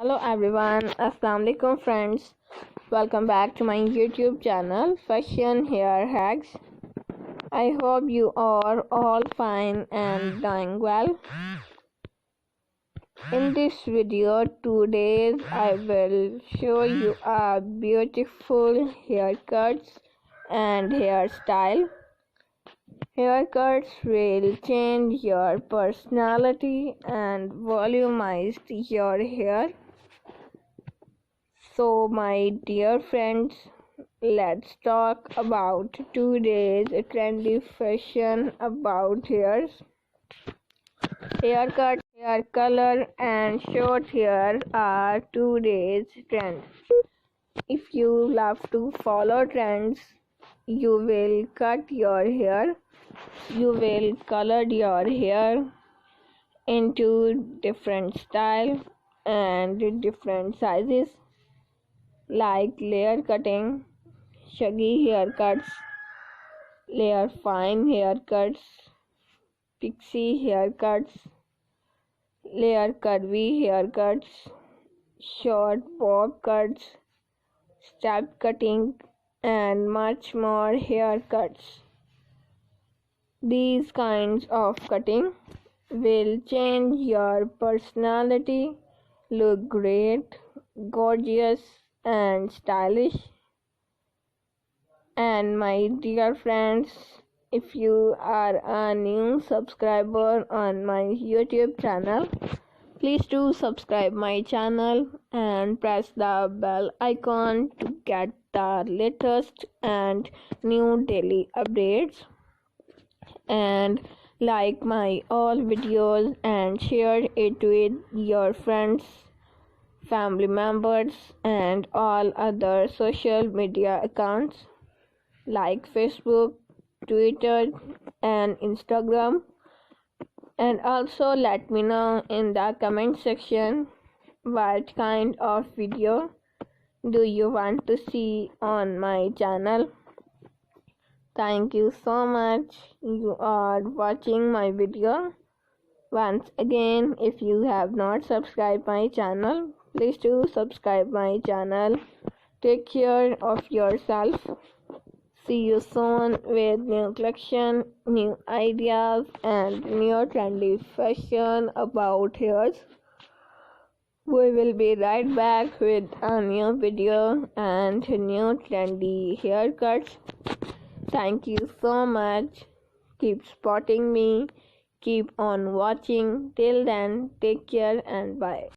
Hello everyone, Assalamu alaikum friends. Welcome back to my YouTube channel Fashion Hair Hacks. I hope you are all fine and doing well. In this video today I will show you a beautiful haircuts and hairstyle. Haircuts will change your personality and volumize your hair. So my dear friends, let's talk about today's trendy fashion about hairs. Haircut, hair color and short hair are today's trend. If you love to follow trends, you will cut your hair, you will color your hair into different style and different sizes, like layer cutting, shaggy haircuts, layer fine haircuts, pixie haircuts, layer curvy haircuts, short bob cuts, step cutting, and much more haircuts. These kinds of cutting will change your personality, look great, gorgeous, and stylish. And my dear friends, if you are a new subscriber on my YouTube channel, please do subscribe my channel and press the bell icon to get the latest and new daily updates, and like my all videos and share it with your friends, family members, and all other social media accounts like Facebook, Twitter, and Instagram. And also let me know in the comment section what kind of video do you want to see on my channel. Thank you so much. You are watching my video. Once again, if you have not subscribed my channel, please do subscribe my channel. Take care of yourself. See you soon with new collection, new ideas, and new trendy fashion about hairs. We will be right back with a new video and new trendy haircuts. Thank you so much. Keep supporting me. Keep on watching. Till then, take care and bye.